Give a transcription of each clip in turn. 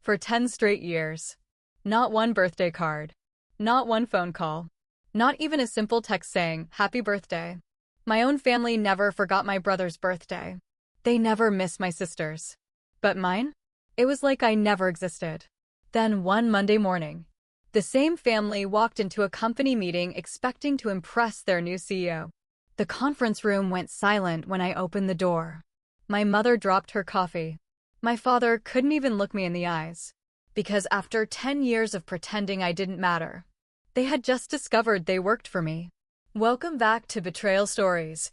For 10 straight years. Not one birthday card. Not one phone call. Not even a simple text saying, "Happy birthday." My own family never forgot my brother's birthday. They never missed my sister's. But mine? It was like I never existed. Then one Monday morning, the same family walked into a company meeting expecting to impress their new CEO. The conference room went silent when I opened the door. My mother dropped her coffee. My father couldn't even look me in the eyes. Because after 10 years of pretending I didn't matter, they had just discovered they worked for me. Welcome back to Betrayal Stories.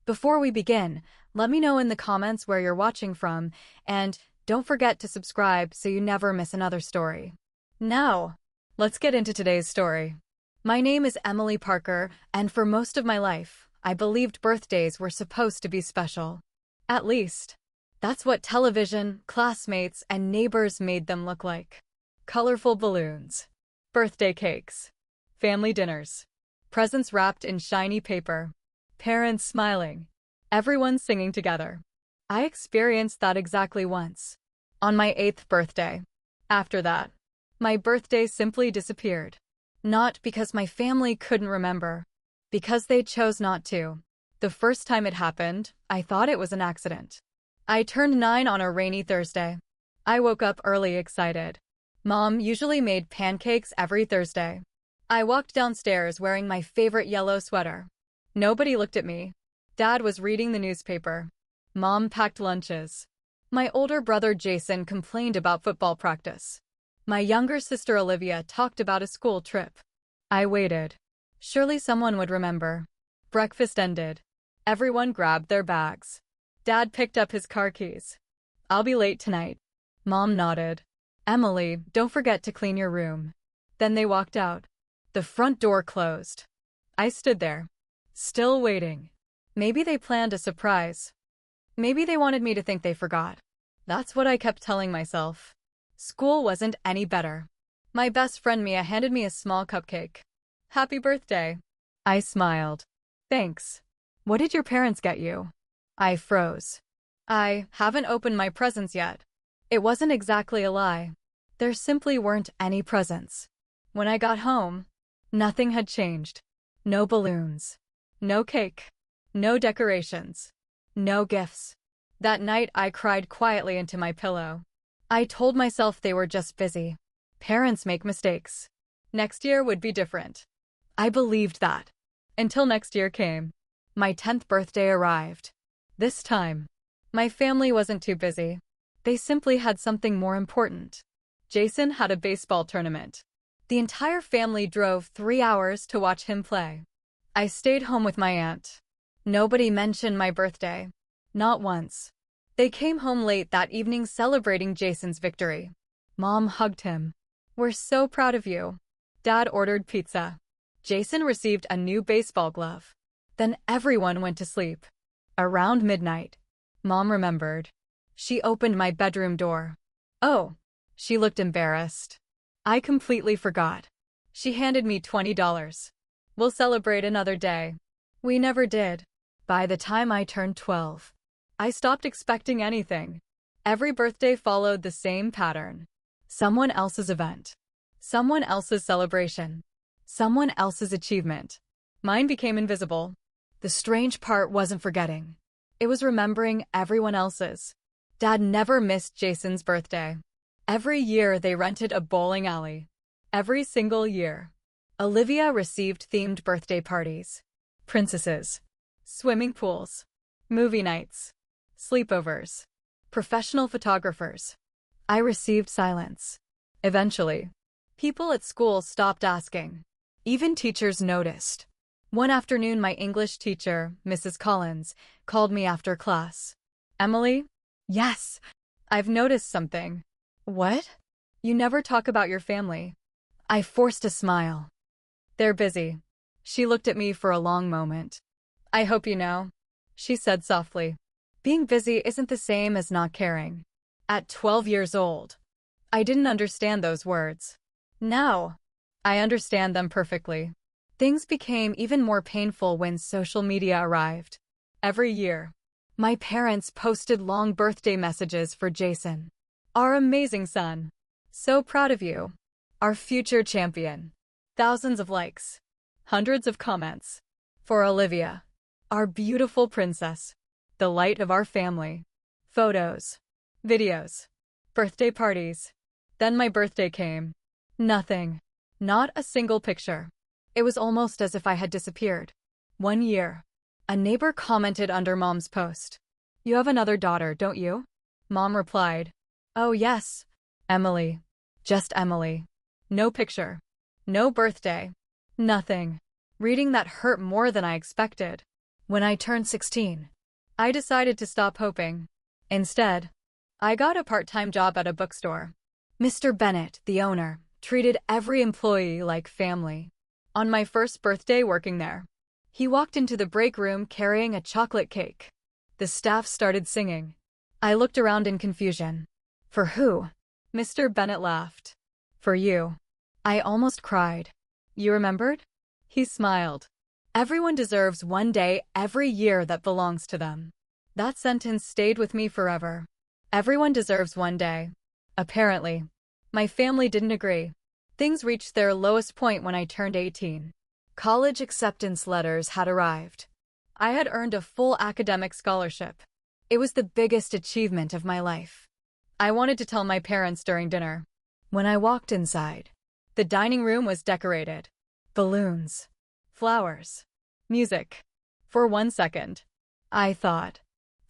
Before we begin, let me know in the comments where you're watching from, and don't forget to subscribe so you never miss another story. Now, let's get into today's story. My name is Emily Parker, and for most of my life, I believed birthdays were supposed to be special. At least, that's what television, classmates, and neighbors made them look like. Colorful balloons, birthday cakes, family dinners, presents wrapped in shiny paper, parents smiling, everyone singing together. I experienced that exactly once, on my 8th birthday. After that, my birthday simply disappeared. Not because my family couldn't remember, because they chose not to. The first time it happened, I thought it was an accident. I turned 9 on a rainy Thursday. I woke up early excited. Mom usually made pancakes every Thursday. I walked downstairs wearing my favorite yellow sweater. Nobody looked at me. Dad was reading the newspaper. Mom packed lunches. My older brother Jason complained about football practice. My younger sister Olivia talked about a school trip. I waited. Surely someone would remember. Breakfast ended. Everyone grabbed their bags. Dad picked up his car keys. "I'll be late tonight." Mom nodded. "Emily, don't forget to clean your room." Then they walked out. The front door closed. I stood there, still waiting. Maybe they planned a surprise. Maybe they wanted me to think they forgot. That's what I kept telling myself. School wasn't any better. My best friend Mia handed me a small cupcake. "Happy birthday." I smiled. "Thanks. What did your parents get you?" I froze. I haven't opened my presents yet. It wasn't exactly a lie. There simply weren't any presents. When I got home, nothing had changed. No balloons. No cake. No decorations. No gifts. That night I cried quietly into my pillow. I told myself they were just busy. Parents make mistakes. Next year would be different. I believed that. Until next year came. My 10th birthday arrived. This time, my family wasn't too busy. They simply had something more important. Jason had a baseball tournament. The entire family drove 3 hours to watch him play. I stayed home with my aunt. Nobody mentioned my birthday. Not once. They came home late that evening celebrating Jason's victory. Mom hugged him. "We're so proud of you." Dad ordered pizza. Jason received a new baseball glove. Then everyone went to sleep. Around midnight, Mom remembered. She opened my bedroom door. Oh, she looked embarrassed. I completely forgot. She handed me $20. "We'll celebrate another day." We never did. By the time I turned 12, I stopped expecting anything. Every birthday followed the same pattern. Someone else's event. Someone else's celebration. Someone else's achievement. Mine became invisible. The strange part wasn't forgetting. It was remembering everyone else's. Dad never missed Jason's birthday. Every year they rented a bowling alley. Every single year. Olivia received themed birthday parties. Princesses. Swimming pools. Movie nights. Sleepovers. Professional photographers. I received silence. Eventually, people at school stopped asking. Even teachers noticed. One afternoon my English teacher, Mrs. Collins, called me after class. "Emily?" "Yes." "I've noticed something." "What?" "You never talk about your family." I forced a smile. "They're busy." She looked at me for a long moment. "I hope you know," she said softly. Being busy isn't the same as not caring. At 12 years old, I didn't understand those words. Now, I understand them perfectly. Things became even more painful when social media arrived. Every year, my parents posted long birthday messages for Jason, our amazing son. So proud of you. Our future champion. Thousands of likes. Hundreds of comments. For Olivia. Our beautiful princess. The light of our family. Photos. Videos. Birthday parties. Then my birthday came. Nothing. Not a single picture. It was almost as if I had disappeared. 1 year. A neighbor commented under Mom's post. You have another daughter, don't you? Mom replied. Oh yes. Emily. Just Emily. No picture. No birthday. Nothing. Reading that hurt more than I expected. When I turned 16, I decided to stop hoping. Instead, I got a part-time job at a bookstore. Mr. Bennett, the owner, treated every employee like family. On my first birthday working there, he walked into the break room carrying a chocolate cake. The staff started singing. I looked around in confusion. For who? Mr. Bennett laughed. For you. I almost cried. You remembered? He smiled. Everyone deserves one day every year that belongs to them. That sentence stayed with me forever. Everyone deserves one day. Apparently, my family didn't agree. Things reached their lowest point when I turned 18. College acceptance letters had arrived. I had earned a full academic scholarship. It was the biggest achievement of my life. I wanted to tell my parents during dinner. When I walked inside, the dining room was decorated. Balloons. Flowers. Music. For 1 second, I thought,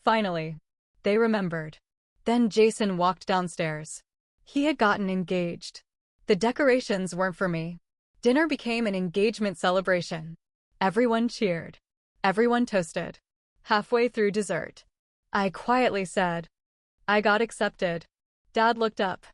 finally, they remembered. Then Jason walked downstairs. He had gotten engaged. The decorations weren't for me. Dinner became an engagement celebration. Everyone cheered. Everyone toasted. Halfway through dessert, I quietly said, I got accepted. Dad looked up.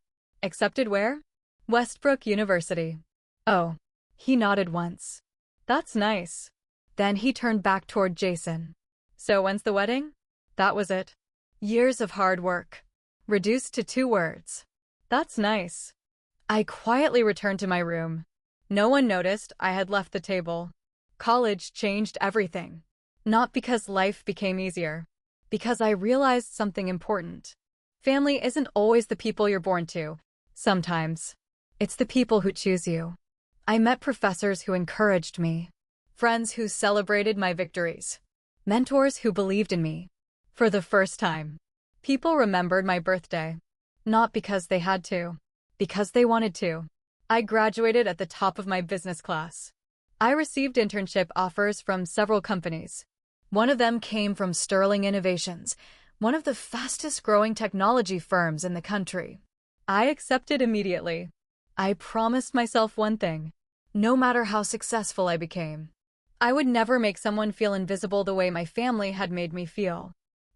Accepted where? Westbrook University. Oh. He nodded once. That's nice. Then he turned back toward Jason. So when's the wedding? That was it. Years of hard work. Reduced to 2 words. That's nice. I quietly returned to my room. No one noticed I had left the table. College changed everything. Not because life became easier. Because I realized something important. Family isn't always the people you're born to. Sometimes, it's the people who choose you. I met professors who encouraged me. Friends who celebrated my victories. Mentors who believed in me. For the first time, people remembered my birthday. Not because they had to. Because they wanted to. I graduated at the top of my business class. I received internship offers from several companies. One of them came from Sterling Innovations, one of the fastest-growing technology firms in the country. I accepted immediately. I promised myself one thing. No matter how successful I became, I would never make someone feel invisible the way my family had made me feel.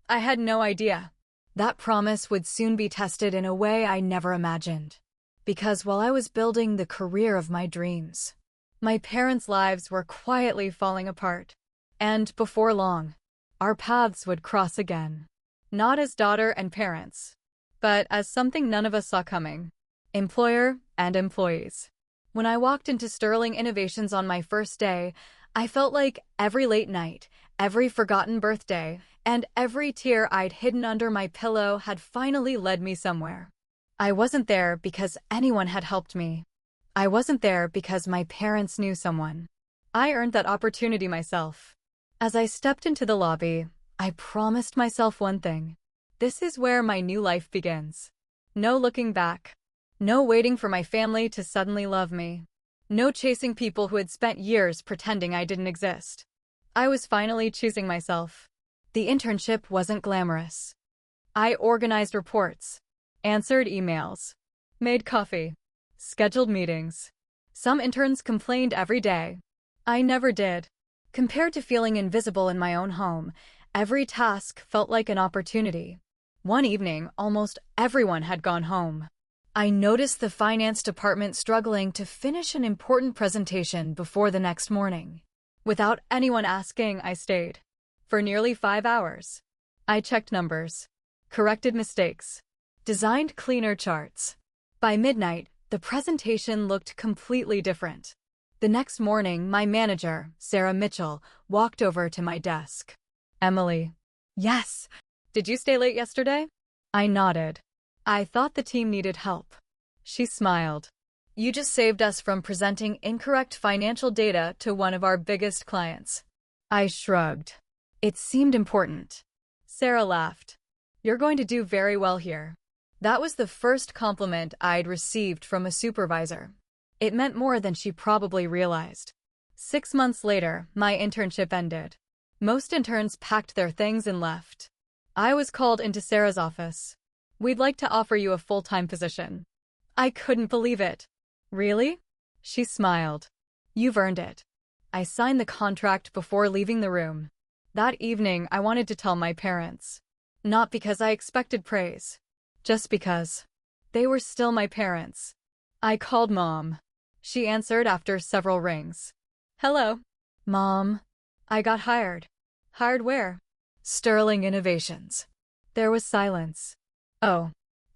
I had no idea. That promise would soon be tested in a way I never imagined. Because while I was building the career of my dreams, my parents' lives were quietly falling apart. And before long, our paths would cross again. Not as daughter and parents, but as something none of us saw coming. Employer and employees. When I walked into Sterling Innovations on my first day, I felt like every late night, every forgotten birthday, and every tear I'd hidden under my pillow had finally led me somewhere. I wasn't there because anyone had helped me. I wasn't there because my parents knew someone. I earned that opportunity myself. As I stepped into the lobby, I promised myself one thing. This is where my new life begins. No looking back. No waiting for my family to suddenly love me. No chasing people who had spent years pretending I didn't exist. I was finally choosing myself. The internship wasn't glamorous. I organized reports, answered emails, made coffee, scheduled meetings. Some interns complained every day. I never did. Compared to feeling invisible in my own home, every task felt like an opportunity. One evening, almost everyone had gone home. I noticed the finance department struggling to finish an important presentation before the next morning. Without anyone asking, I stayed. For nearly 5 hours. I checked numbers, corrected mistakes, designed cleaner charts. By midnight, the presentation looked completely different. The next morning, my manager, Sarah Mitchell, walked over to my desk. Emily. Yes. Did you stay late yesterday? I nodded. I thought the team needed help. She smiled. You just saved us from presenting incorrect financial data to one of our biggest clients. I shrugged. It seemed important. Sarah laughed. You're going to do very well here. That was the first compliment I'd received from a supervisor. It meant more than she probably realized. 6 months later, my internship ended. Most interns packed their things and left. I was called into Sarah's office. We'd like to offer you a full-time position. I couldn't believe it. Really? She smiled. You've earned it. I signed the contract before leaving the room. That evening, I wanted to tell my parents. Not because I expected praise. Just because. They were still my parents. I called Mom. She answered after several rings. Hello. Mom. I got hired. Hired where? Sterling Innovations. There was silence. Oh.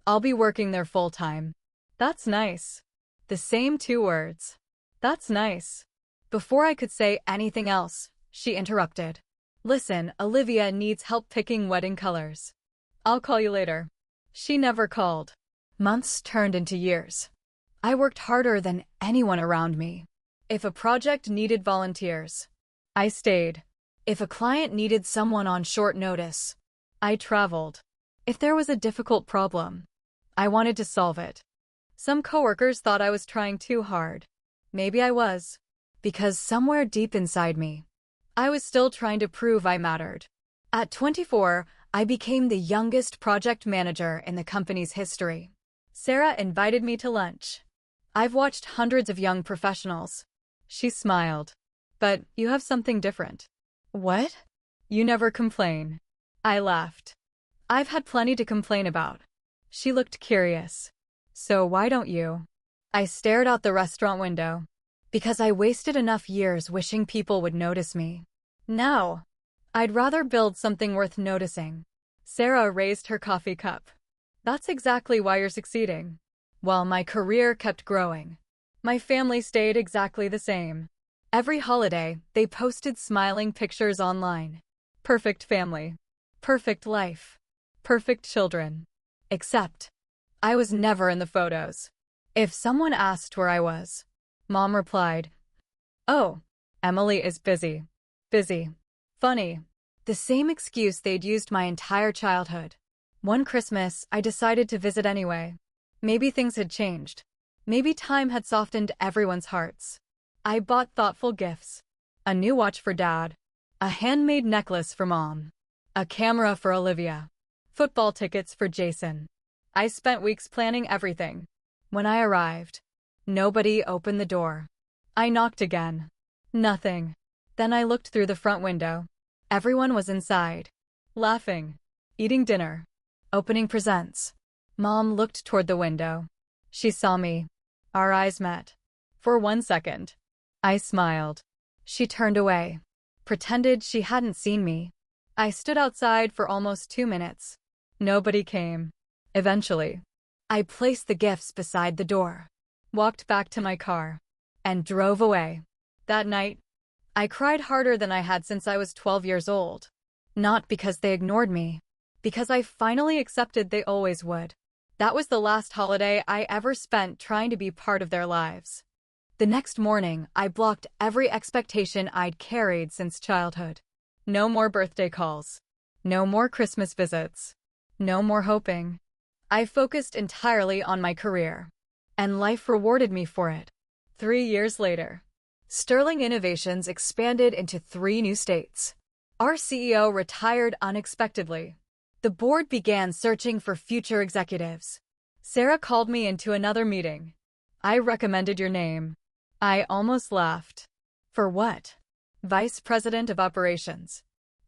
I'll be working there full-time. That's nice. The same 2 words. That's nice. Before I could say anything else, she interrupted. Listen, Olivia needs help picking wedding colors. I'll call you later. She never called. Months turned into years. I worked harder than anyone around me. If a project needed volunteers, I stayed. If a client needed someone on short notice, I traveled. If there was a difficult problem, I wanted to solve it. Some coworkers thought I was trying too hard. Maybe I was. Because somewhere deep inside me, I was still trying to prove I mattered. At 24, I became the youngest project manager in the company's history. Sarah invited me to lunch. I've watched hundreds of young professionals. She smiled. But you have something different. What? You never complain. I laughed. I've had plenty to complain about. She looked curious. So why don't you? I stared out the restaurant window. Because I wasted enough years wishing people would notice me. Now, I'd rather build something worth noticing. Sarah raised her coffee cup. That's exactly why you're succeeding. While my career kept growing, my family stayed exactly the same. Every holiday, they posted smiling pictures online. Perfect family. Perfect life. Perfect children. Except, I was never in the photos. If someone asked where I was, Mom replied, "Oh, Emily is busy. Busy. Funny." The same excuse they'd used my entire childhood. One Christmas, I decided to visit anyway. Maybe things had changed. Maybe time had softened everyone's hearts. I bought thoughtful gifts. A new watch for Dad. A handmade necklace for Mom. A camera for Olivia. Football tickets for Jason. I spent weeks planning everything. When I arrived, nobody opened the door. I knocked again. Nothing. Then I looked through the front window. Everyone was inside. Laughing. Eating dinner. Opening presents. Mom looked toward the window. She saw me. Our eyes met. For 1 second. I smiled. She turned away. Pretended she hadn't seen me. I stood outside for almost 2 minutes. Nobody came. Eventually, I placed the gifts beside the door, walked back to my car, and drove away. That night, I cried harder than I had since I was 12 years old. Not because they ignored me, because I finally accepted they always would. That was the last holiday I ever spent trying to be part of their lives. The next morning, I blocked every expectation I'd carried since childhood. No more birthday calls. No more Christmas visits. No more hoping. I focused entirely on my career. And life rewarded me for it. 3 years later, Sterling Innovations expanded into 3 new states. Our CEO retired unexpectedly. The board began searching for future executives. Sarah called me into another meeting. I recommended your name. I almost laughed. For what? Vice President of Operations.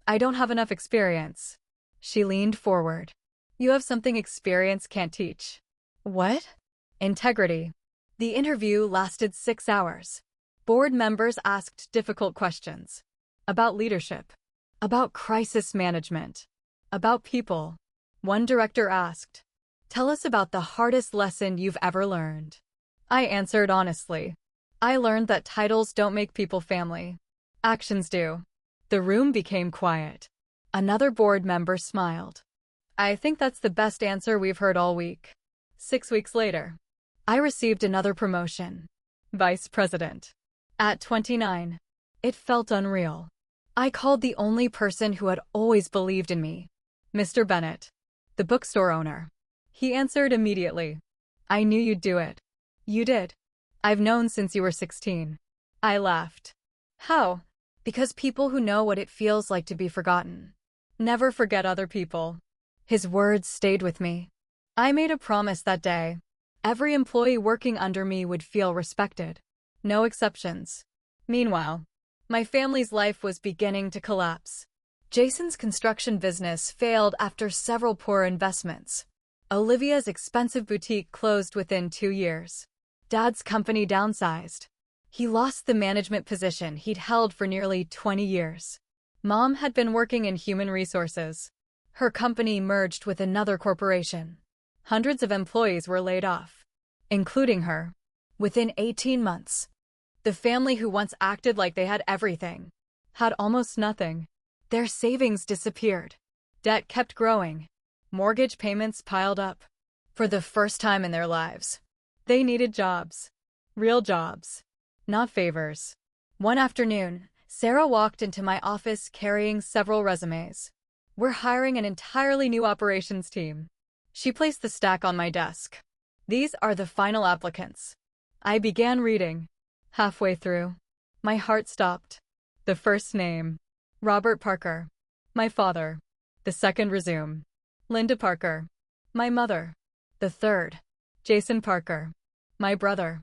I don't have enough experience. She leaned forward. You have something experience can't teach. What? Integrity. The interview lasted 6 hours. Board members asked difficult questions. About leadership. About crisis management. About people. One director asked, "Tell us about the hardest lesson you've ever learned." I answered honestly. I learned that titles don't make people family. Actions do. The room became quiet. Another board member smiled. I think that's the best answer we've heard all week. 6 weeks later, I received another promotion. Vice President. At 29. It felt unreal. I called the only person who had always believed in me. Mr. Bennett, the bookstore owner. He answered immediately. I knew you'd do it. You did. I've known since you were 16. I laughed. How? Because people who know what it feels like to be forgotten never forget other people. His words stayed with me. I made a promise that day. Every employee working under me would feel respected. No exceptions. Meanwhile, my family's life was beginning to collapse. Jason's construction business failed after several poor investments. Olivia's expensive boutique closed within 2 years. Dad's company downsized. He lost the management position he'd held for nearly 20 years. Mom had been working in human resources. Her company merged with another corporation. Hundreds of employees were laid off, including her. Within 18 months, the family who once acted like they had everything had almost nothing. Their savings disappeared. Debt kept growing. Mortgage payments piled up. For the first time in their lives, they needed jobs. Real jobs. Not favors. One afternoon, Sarah walked into my office carrying several resumes. We're hiring an entirely new operations team. She placed the stack on my desk. These are the final applicants. I began reading. Halfway through, my heart stopped. The first name, Robert Parker. My father. The second resume, Linda Parker. My mother. The third, Jason Parker. My brother.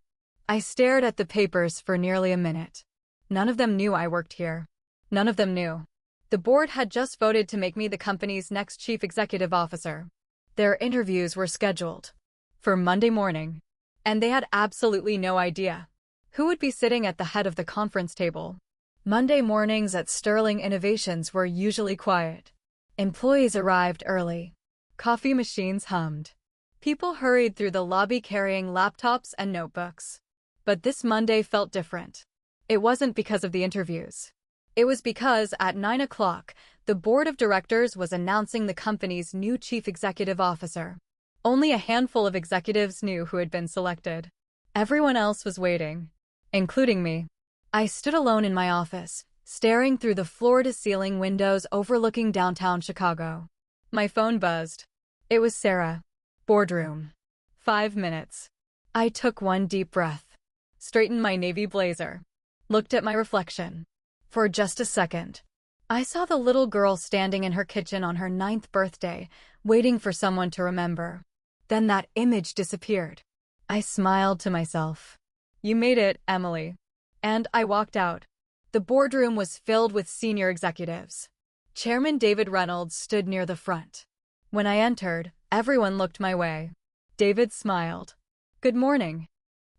I stared at the papers for nearly a minute. None of them knew I worked here. None of them knew. The board had just voted to make me the company's next chief executive officer. Their interviews were scheduled for Monday morning, and they had absolutely no idea who would be sitting at the head of the conference table. Monday mornings at Sterling Innovations were usually quiet. Employees arrived early. Coffee machines hummed. People hurried through the lobby carrying laptops and notebooks. But this Monday felt different. It wasn't because of the interviews. It was because, at 9 o'clock, the board of directors was announcing the company's new chief executive officer. Only a handful of executives knew who had been selected. Everyone else was waiting, including me. I stood alone in my office, staring through the floor-to-ceiling windows overlooking downtown Chicago. My phone buzzed. It was Sarah. Boardroom. 5 minutes. I took one deep breath, straightened my navy blazer, looked at my reflection. For just a second, I saw the little girl standing in her kitchen on her 9th birthday, waiting for someone to remember. Then that image disappeared. I smiled to myself. You made it, Emily. And I walked out. The boardroom was filled with senior executives. Chairman David Reynolds stood near the front. When I entered, everyone looked my way. David smiled. Good morning.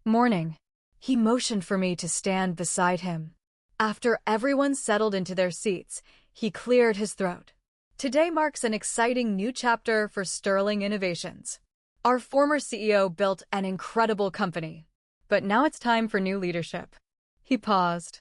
Morning. He motioned for me to stand beside him. After everyone settled into their seats, he cleared his throat. Today marks an exciting new chapter for Sterling Innovations. Our former CEO built an incredible company, but now it's time for new leadership. He paused.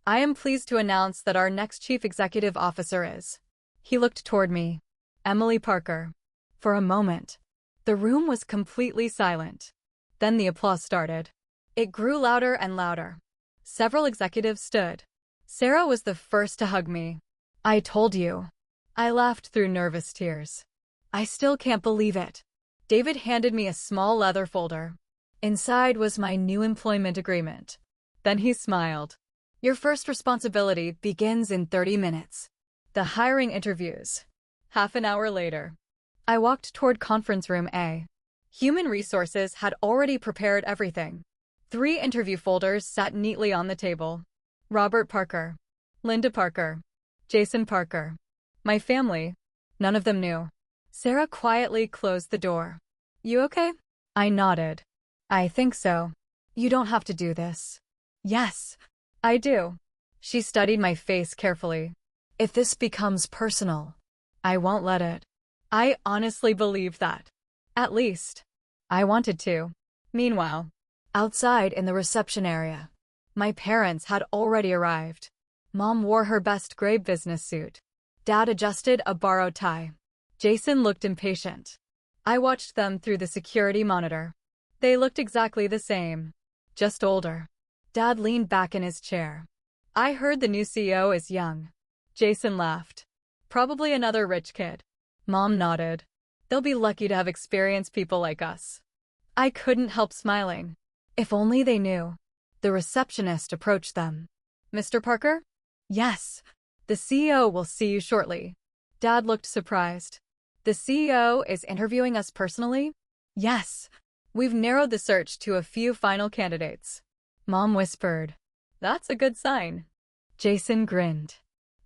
I am pleased to announce that our next chief executive officer is. He looked toward me. Emily Parker. For a moment, the room was completely silent. Then the applause started. It grew louder and louder. Several executives stood. Sarah was the first to hug me. I told you. I laughed through nervous tears. I still can't believe it. David handed me a small leather folder. Inside was my new employment agreement. Then he smiled. Your first responsibility begins in 30 minutes. The hiring interviews. Half an hour later, I walked toward conference room A. Human resources had already prepared everything. 3 interview folders sat neatly on the table. Robert Parker. Linda Parker. Jason Parker. My family. None of them knew. Sarah quietly closed the door. You okay? I nodded. I think so. You don't have to do this. Yes, I do. She studied my face carefully. If this becomes personal, I won't let it. I honestly believed that. At least, I wanted to. Meanwhile, outside in the reception area, my parents had already arrived. Mom wore her best gray business suit. Dad adjusted a borrowed tie. Jason looked impatient. I watched them through the security monitor. They looked exactly the same, just older. Dad leaned back in his chair. I heard the new CEO is young. Jason laughed. Probably another rich kid. Mom nodded. They'll be lucky to have experienced people like us. I couldn't help smiling. If only they knew. The receptionist approached them. Mr. Parker? Yes. The CEO will see you shortly. Dad looked surprised. The CEO is interviewing us personally? Yes. We've narrowed the search to a few final candidates. Mom whispered. That's a good sign. Jason grinned.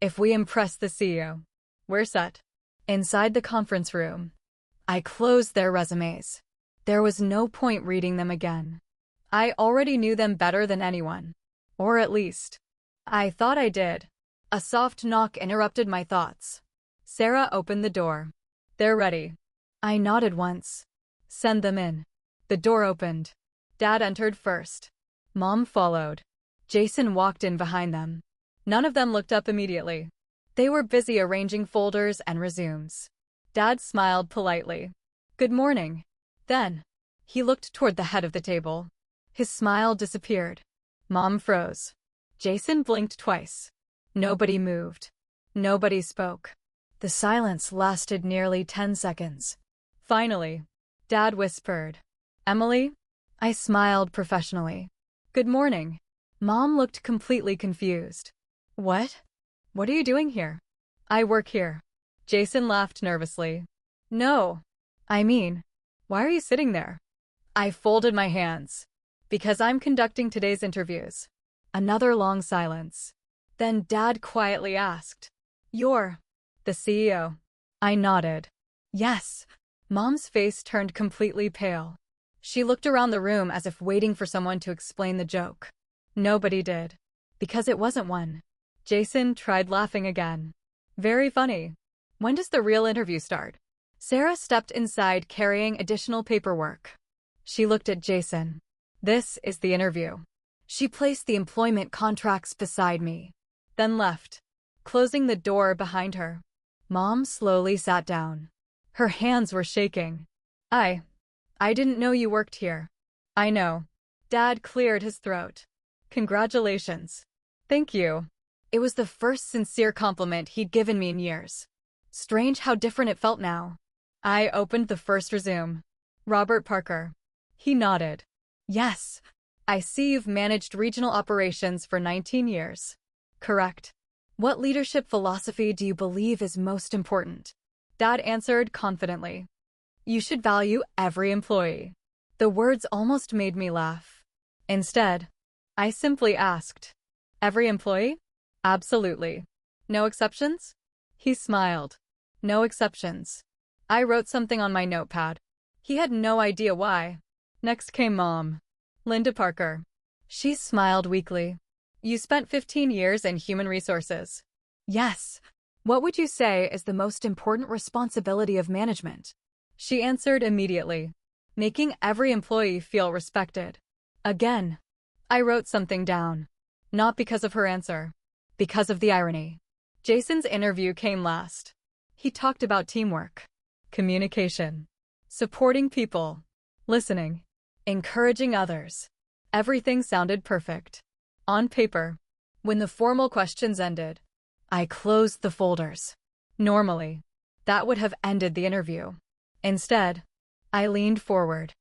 If we impress the CEO, we're set. Inside the conference room, I closed their resumes. There was no point reading them again. I already knew them better than anyone. Or at least, I thought I did. A soft knock interrupted my thoughts. Sarah opened the door. They're ready. I nodded once. Send them in. The door opened. Dad entered first. Mom followed. Jason walked in behind them. None of them looked up immediately. They were busy arranging folders and resumes. Dad smiled politely. Good morning. Then, he looked toward the head of the table. His smile disappeared. Mom froze. Jason blinked twice. Nobody moved. Nobody spoke. The silence lasted nearly 10 seconds. Finally, Dad whispered, Emily? I smiled professionally. Good morning. Mom looked completely confused. What? What are you doing here? I work here. Jason laughed nervously. No. I mean, why are you sitting there? I folded my hands. Because I'm conducting today's interviews. Another long silence. Then Dad quietly asked, You're the CEO. I nodded. Yes. Mom's face turned completely pale. She looked around the room as if waiting for someone to explain the joke. Nobody did. Because it wasn't one. Jason tried laughing again. Very funny. When does the real interview start? Sarah stepped inside carrying additional paperwork. She looked at Jason. This is the interview. She placed the employment contracts beside me, then left, closing the door behind her. Mom slowly sat down. Her hands were shaking. I didn't know you worked here. I know. Dad cleared his throat. Congratulations. Thank you. It was the first sincere compliment he'd given me in years. Strange how different it felt now. I opened the first resume. Robert Parker. He nodded. Yes. I see you've managed regional operations for 19 years. Correct. What leadership philosophy do you believe is most important? Dad answered confidently. You should value every employee. The words almost made me laugh. Instead, I simply asked, every employee? Absolutely. No exceptions? He smiled. No exceptions. I wrote something on my notepad. He had no idea why. Next came Mom. Linda Parker. She smiled weakly. You spent 15 years in human resources. Yes. What would you say is the most important responsibility of management? She answered immediately. Making every employee feel respected. Again, I wrote something down. Not because of her answer. Because of the irony. Jason's interview came last. He talked about teamwork, communication, supporting people, listening, encouraging others. Everything sounded perfect. On paper. When the formal questions ended, I closed the folders. Normally, that would have ended the interview. Instead, I leaned forward.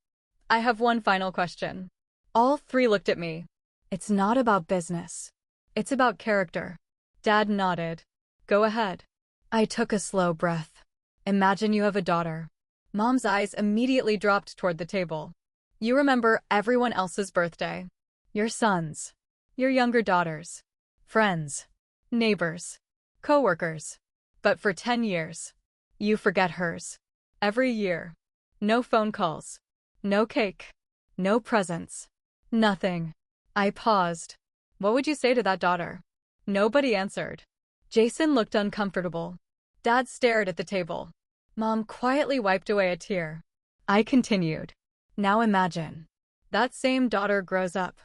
I have one final question. All three looked at me. It's not about business. It's about character. Dad nodded. Go ahead. I took a slow breath. Imagine you have a daughter. Mom's eyes immediately dropped toward the table. You remember everyone else's birthday. Your sons. Your younger daughters. Friends. Neighbors. Coworkers. But for 10 years, you forget hers. Every year. No phone calls. No cake. No presents. Nothing. I paused. What would you say to that daughter? Nobody answered. Jason looked uncomfortable. Dad stared at the table. Mom quietly wiped away a tear. I continued. Now imagine. That same daughter grows up.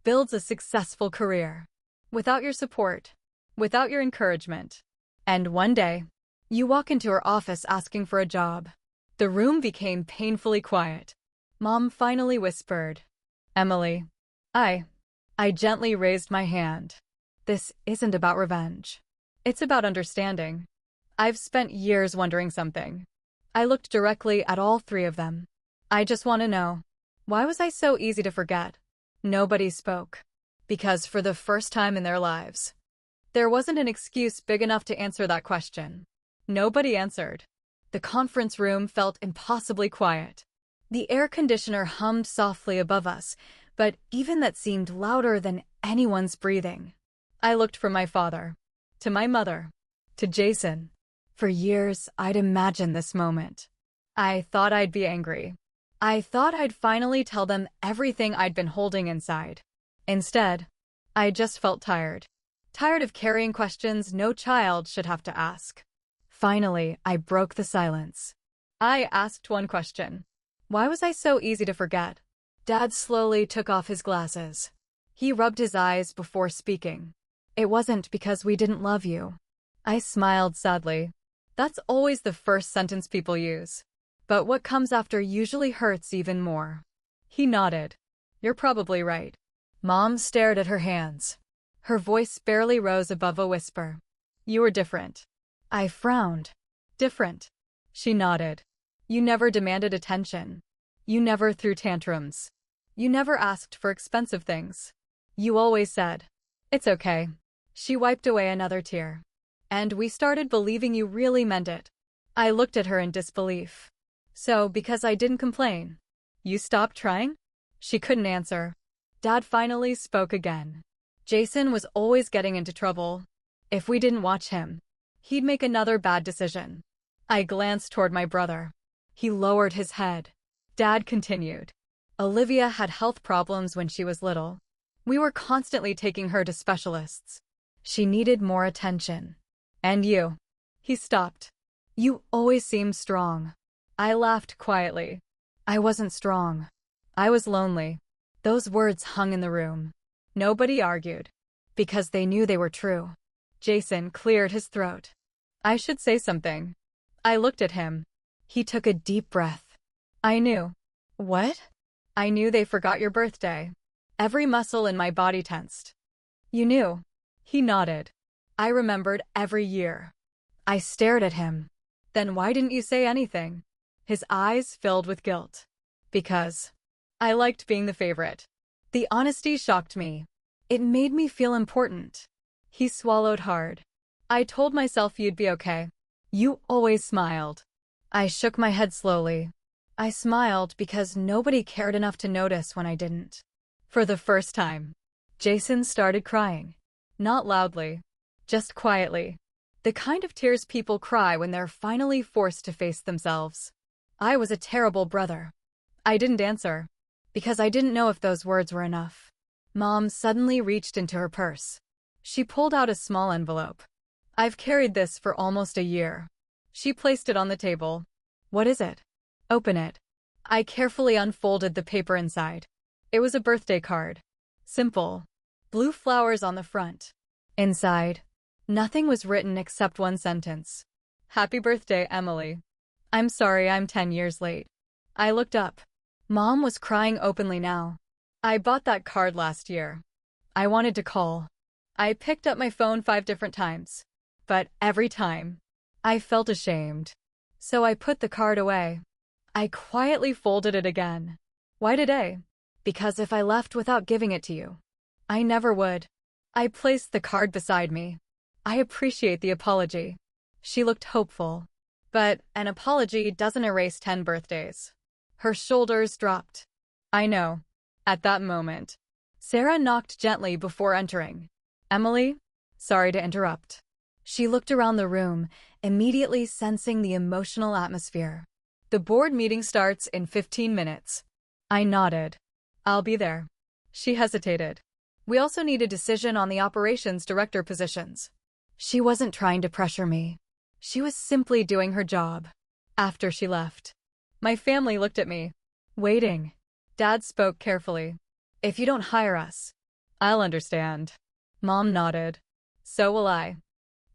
Builds a successful career. Without your support. Without your encouragement. And one day, you walk into her office asking for a job. The room became painfully quiet. Mom finally whispered, "Emily." I. I gently raised my hand. This isn't about revenge. It's about understanding. I've spent years wondering something. I looked directly at all three of them. I just want to know, why was I so easy to forget? Nobody spoke. Because for the first time in their lives, there wasn't an excuse big enough to answer that question. Nobody answered. The conference room felt impossibly quiet. The air conditioner hummed softly above us, but even that seemed louder than anyone's breathing. I looked from my father, to my mother, to Jason. For years, I'd imagined this moment. I thought I'd be angry. I thought I'd finally tell them everything I'd been holding inside. Instead, I just felt tired. Tired of carrying questions no child should have to ask. Finally, I broke the silence. I asked one question. Why was I so easy to forget? Dad slowly took off his glasses. He rubbed his eyes before speaking. It wasn't because we didn't love you. I smiled sadly. That's always the first sentence people use. But what comes after usually hurts even more. He nodded. You're probably right. Mom stared at her hands. Her voice barely rose above a whisper. You were different. I frowned. Different. She nodded. You never demanded attention. You never threw tantrums. You never asked for expensive things. You always said, it's okay. She wiped away another tear. And we started believing you really meant it. I looked at her in disbelief. So, because I didn't complain, you stopped trying? She couldn't answer. Dad finally spoke again. Jason was always getting into trouble. If we didn't watch him, he'd make another bad decision. I glanced toward my brother. He lowered his head. Dad continued. Olivia had health problems when she was little. We were constantly taking her to specialists. She needed more attention. And you. He stopped. You always seemed strong. I laughed quietly. I wasn't strong. I was lonely. Those words hung in the room. Nobody argued. Because they knew they were true. Jason cleared his throat. I should say something. I looked at him. He took a deep breath. I knew. What? I knew they forgot your birthday. Every muscle in my body tensed. You knew. He nodded. I remembered every year. I stared at him. Then why didn't you say anything? His eyes filled with guilt. Because I liked being the favorite. The honesty shocked me. It made me feel important. He swallowed hard. I told myself you'd be okay. You always smiled. I shook my head slowly. I smiled because nobody cared enough to notice when I didn't. For the first time, Jason started crying. Not loudly, just quietly. The kind of tears people cry when they're finally forced to face themselves. I was a terrible brother. I didn't answer, because I didn't know if those words were enough. Mom suddenly reached into her purse. She pulled out a small envelope. I've carried this for almost a year. She placed it on the table. What is it? Open it. I carefully unfolded the paper inside. It was a birthday card. Simple. Blue flowers on the front. Inside, nothing was written except one sentence. Happy birthday, Emily. I'm sorry I'm 10 years late. I looked up. Mom was crying openly now. I bought that card last year. I wanted to call. I picked up my phone 5 different times. But every time, I felt ashamed. So I put the card away. I quietly folded it again. Why today? Because if I left without giving it to you, I never would. I placed the card beside me. I appreciate the apology. She looked hopeful. But an apology doesn't erase 10 birthdays. Her shoulders dropped. I know. At that moment, Sarah knocked gently before entering. Emily? Sorry to interrupt. She looked around the room, immediately sensing the emotional atmosphere. The board meeting starts in 15 minutes. I nodded. I'll be there. She hesitated. We also need a decision on the operations director positions. She wasn't trying to pressure me. She was simply doing her job. After she left, my family looked at me, waiting. Dad spoke carefully. If you don't hire us, I'll understand. Mom nodded. So will I.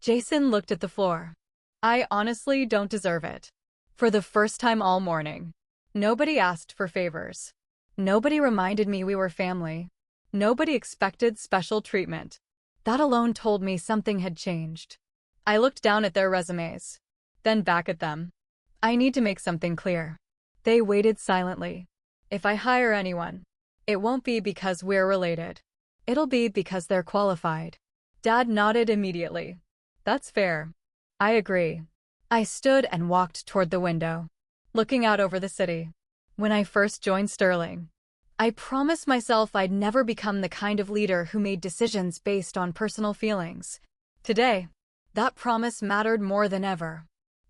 Jason looked at the floor. I honestly don't deserve it. For the first time all morning, Nobody asked for favors. Nobody reminded me we were family. Nobody expected special treatment. That alone told me something had changed. I looked down at their resumes, then back at them. I need to make something clear. They waited silently. If I hire anyone, it won't be because we're related. It'll be because they're qualified. Dad nodded immediately. That's fair. I agree. I stood and walked toward the window, looking out over the city. When I first joined Sterling, I promised myself I'd never become the kind of leader who made decisions based on personal feelings. Today, that promise mattered more than ever.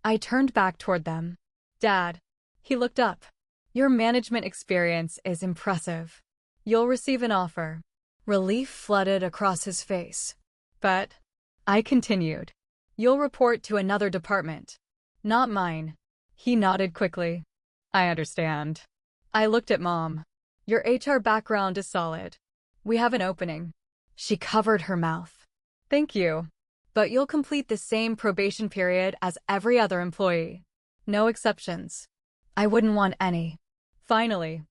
I turned back toward them. Dad. He looked up. Your management experience is impressive. You'll receive an offer. Relief flooded across his face. But, I continued, you'll report to another department. Not mine. He nodded quickly. I understand. I looked at Mom. Your HR background is solid. We have an opening. She covered her mouth. Thank you. But you'll complete the same probation period as every other employee. No exceptions. I wouldn't want any. Finally,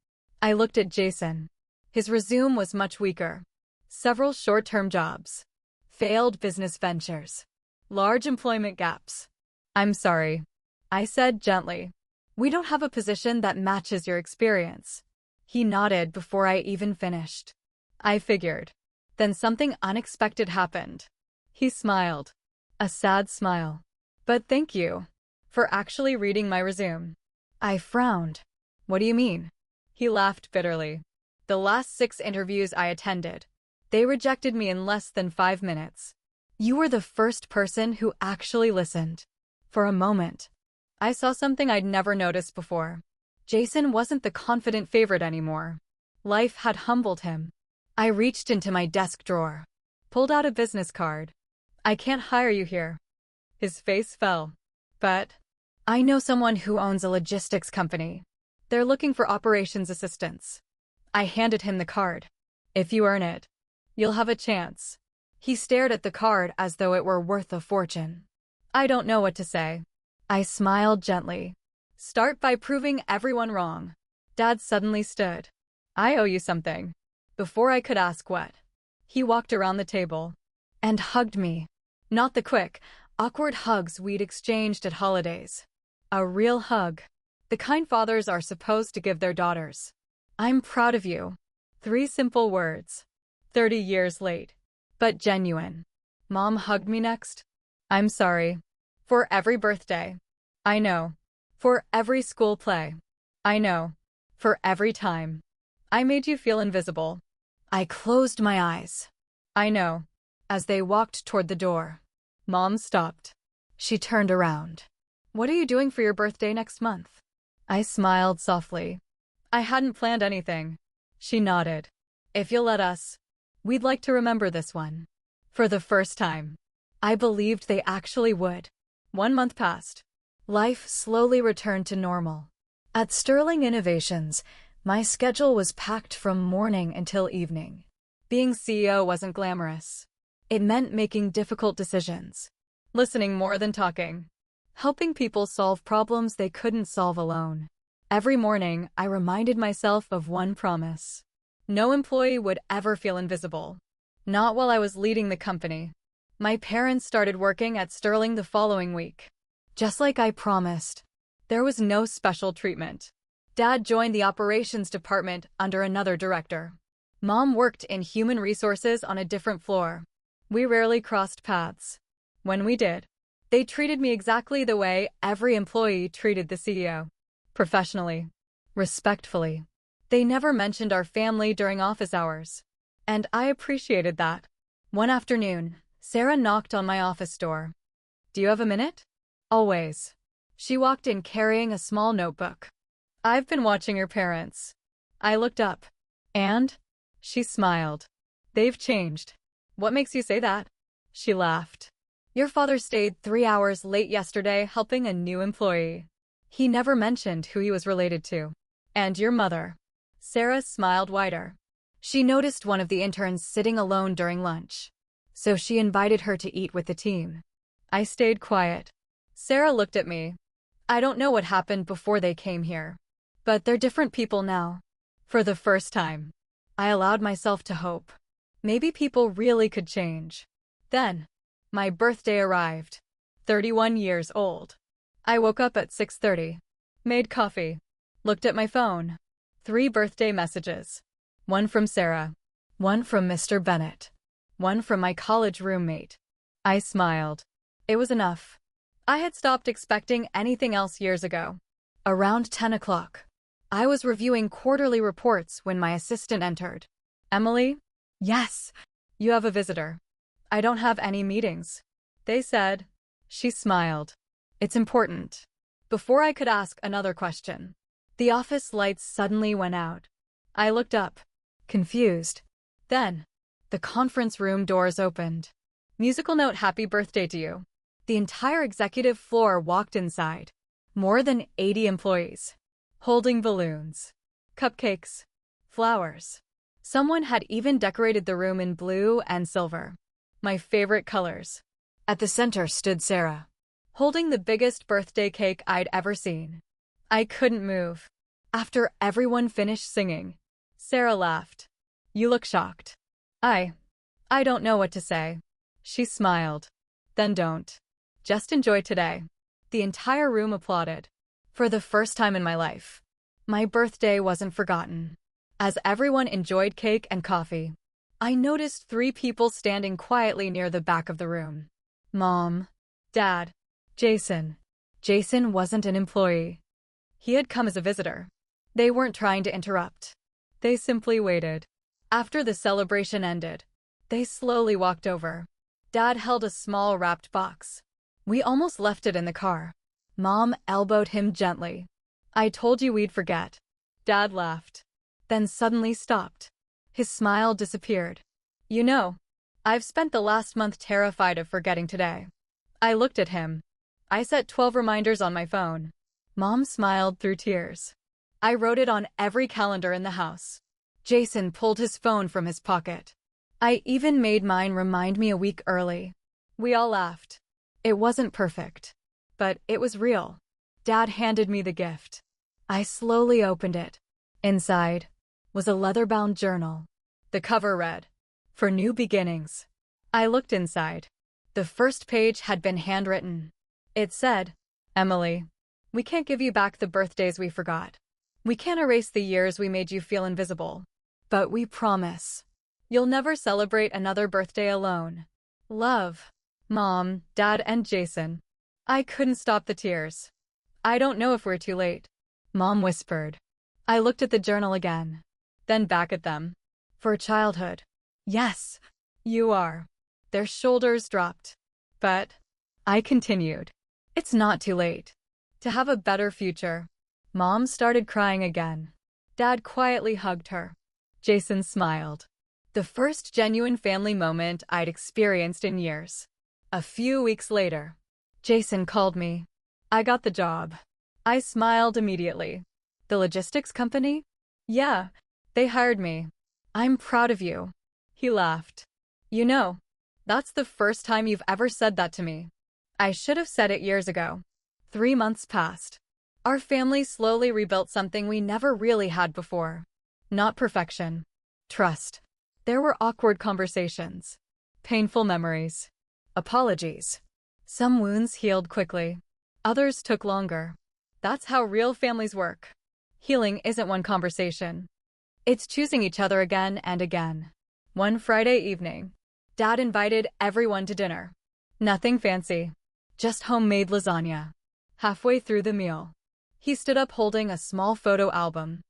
I looked at Jason. His resume was much weaker. Several short-term jobs. Failed business ventures. Large employment gaps. I'm sorry, I said gently. We don't have a position that matches your experience. He nodded before I even finished. I figured. Then something unexpected happened. He smiled. A sad smile. But thank you for actually reading my resume. I frowned. What do you mean? He laughed bitterly. The last 6 interviews I attended, they rejected me in less than 5 minutes. You were the first person who actually listened. For a moment, I saw something I'd never noticed before. Jason wasn't the confident favorite anymore. Life had humbled him. I reached into my desk drawer, pulled out a business card. I can't hire you here. His face fell. But I know someone who owns a logistics company. They're looking for operations assistants. I handed him the card. If you earn it, you'll have a chance. He stared at the card as though it were worth a fortune. I don't know what to say. I smiled gently. Start by proving everyone wrong. Dad suddenly stood. I owe you something. Before I could ask what, he walked around the table and hugged me. Not the quick, awkward hugs we'd exchanged at holidays. A real hug. The kind fathers are supposed to give their daughters. I'm proud of you. 3 simple words. 30 years late. But genuine. Mom hugged me next. I'm sorry. For every birthday. I know. For every school play. I know. For every time. I made you feel invisible. I closed my eyes. I know. As they walked toward the door, Mom stopped. She turned around. What are you doing for your birthday next month? I smiled softly. I hadn't planned anything. She nodded. If you'll let us, we'd like to remember this one. For the first time, I believed they actually would. 1 month passed. Life slowly returned to normal. At Sterling Innovations, my schedule was packed from morning until evening. Being CEO wasn't glamorous. It meant making difficult decisions, listening more than talking, helping people solve problems they couldn't solve alone. Every morning, I reminded myself of one promise. No employee would ever feel invisible. Not while I was leading the company. My parents started working at Sterling the following week. Just like I promised, there was no special treatment. Dad joined the operations department under another director. Mom worked in human resources on a different floor. We rarely crossed paths. When we did, they treated me exactly the way every employee treated the CEO. Professionally. Respectfully. They never mentioned our family during office hours. And I appreciated that. One afternoon, Sarah knocked on my office door. Do you have a minute? Always. She walked in carrying a small notebook. I've been watching your parents. I looked up. And? She smiled. They've changed. What makes you say that? She laughed. Your father stayed 3 hours late yesterday helping a new employee. He never mentioned who he was related to. And your mother. Sarah smiled wider. She noticed one of the interns sitting alone during lunch. So she invited her to eat with the team. I stayed quiet. Sarah looked at me. I don't know what happened before they came here. But they're different people now. For the first time, I allowed myself to hope. Maybe people really could change. Then, my birthday arrived. 31 years old. I woke up at 6:30. Made coffee. Looked at my phone. 3 birthday messages. One from Sarah. One from Mr. Bennett. One from my college roommate. I smiled. It was enough. I had stopped expecting anything else years ago. Around 10 o'clock. I was reviewing quarterly reports when my assistant entered. Emily? Yes. You have a visitor. I don't have any meetings. They said. She smiled. It's important. Before I could ask another question, the office lights suddenly went out. I looked up, confused. Then, the conference room doors opened. Musical note, happy birthday to you. The entire executive floor walked inside. More than 80 employees. Holding balloons, cupcakes, flowers. Someone had even decorated the room in blue and silver. My favorite colors. At the center stood Sarah, holding the biggest birthday cake I'd ever seen. I couldn't move. After everyone finished singing, Sarah laughed. You look shocked. I don't know what to say. She smiled. Then don't. Just enjoy today. The entire room applauded. For the first time in my life, my birthday wasn't forgotten. As everyone enjoyed cake and coffee, I noticed 3 people standing quietly near the back of the room. Mom, Dad, Jason. Jason wasn't an employee. He had come as a visitor. They weren't trying to interrupt. They simply waited. After the celebration ended, they slowly walked over. Dad held a small wrapped box. We almost left it in the car. Mom elbowed him gently. I told you we'd forget. Dad laughed. Then suddenly stopped. His smile disappeared. You know, I've spent the last month terrified of forgetting today. I looked at him. I set 12 reminders on my phone. Mom smiled through tears. I wrote it on every calendar in the house. Jason pulled his phone from his pocket. I even made mine remind me a week early. We all laughed. It wasn't perfect, but it was real. Dad handed me the gift. I slowly opened it. Inside was a leather-bound journal. The cover read, "For New Beginnings." I looked inside. The first page had been handwritten. It said, Emily, we can't give you back the birthdays we forgot. We can't erase the years we made you feel invisible. But we promise, you'll never celebrate another birthday alone. Love, Mom, Dad, and Jason. I couldn't stop the tears. I don't know if we're too late, Mom whispered. I looked at the journal again, then back at them. For childhood. Yes, you are. Their shoulders dropped. But I continued. It's not too late to have a better future. Mom started crying again. Dad quietly hugged her. Jason smiled. The first genuine family moment I'd experienced in years. A few weeks later, Jason called me. I got the job. I smiled immediately. The logistics company? Yeah, they hired me. I'm proud of you. He laughed. You know, that's the first time you've ever said that to me. I should have said it years ago. 3 months passed. Our family slowly rebuilt something we never really had before. Not perfection. Trust. There were awkward conversations. Painful memories. Apologies. Some wounds healed quickly. Others took longer. That's how real families work. Healing isn't one conversation. It's choosing each other again and again. One Friday evening, Dad invited everyone to dinner. Nothing fancy. Just homemade lasagna. Halfway through the meal, he stood up holding a small photo album.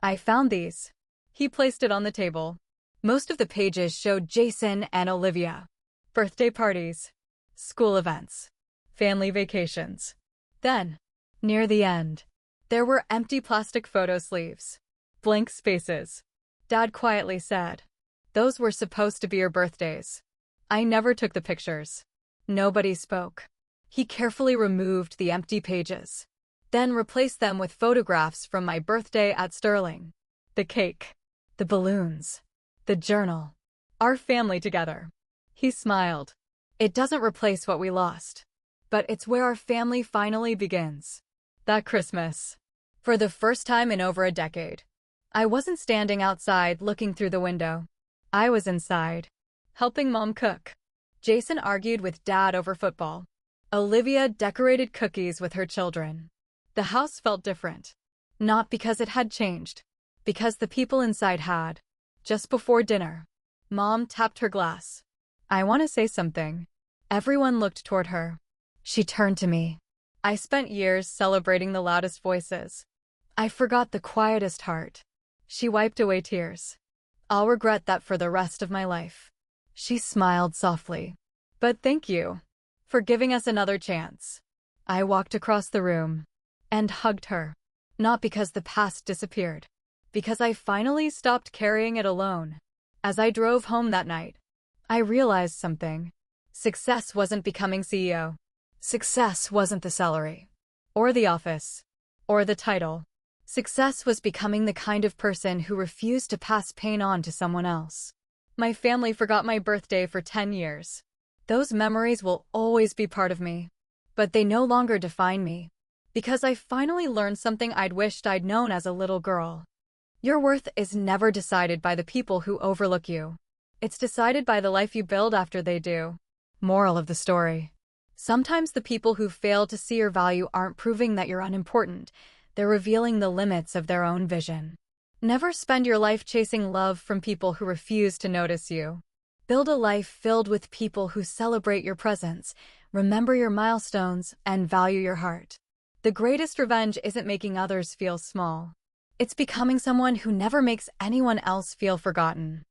I found these. He placed it on the table. Most of the pages showed Jason and Olivia. Birthday parties. School events. Family vacations. Then, near the end, there were empty plastic photo sleeves. Blank spaces. Dad quietly said, "Those were supposed to be your birthdays." I never took the pictures. Nobody spoke. He carefully removed the empty pages, then replaced them with photographs from my birthday at Sterling. The cake. The balloons. The journal. Our family together. He smiled. It doesn't replace what we lost, but it's where our family finally begins. That Christmas, For the first time in over a decade, I wasn't standing outside looking through the window. I was inside, helping Mom cook. Jason argued with Dad over football. Olivia decorated cookies with her children. The house felt different. Not because it had changed, because the people inside had. Just before dinner, Mom tapped her glass. "I want to say something." Everyone looked toward her. She turned to me. I spent years celebrating the loudest voices. I forgot the quietest heart. She wiped away tears. "I'll regret that for the rest of my life." She smiled softly. "But thank you for giving us another chance." I walked across the room and hugged her. Not because the past disappeared, because I finally stopped carrying it alone. As I drove home that night, I realized something. Success wasn't becoming CEO. Success wasn't the salary, or the office, or the title. Success was becoming the kind of person who refused to pass pain on to someone else. My family forgot my birthday for 10 years. Those memories will always be part of me. But they no longer define me. Because I finally learned something I'd wished I'd known as a little girl. Your worth is never decided by the people who overlook you. It's decided by the life you build after they do. Moral of the story. Sometimes the people who fail to see your value aren't proving that you're unimportant. They're revealing the limits of their own vision. Never spend your life chasing love from people who refuse to notice you. Build a life filled with people who celebrate your presence, remember your milestones, and value your heart. The greatest revenge isn't making others feel small. It's becoming someone who never makes anyone else feel forgotten.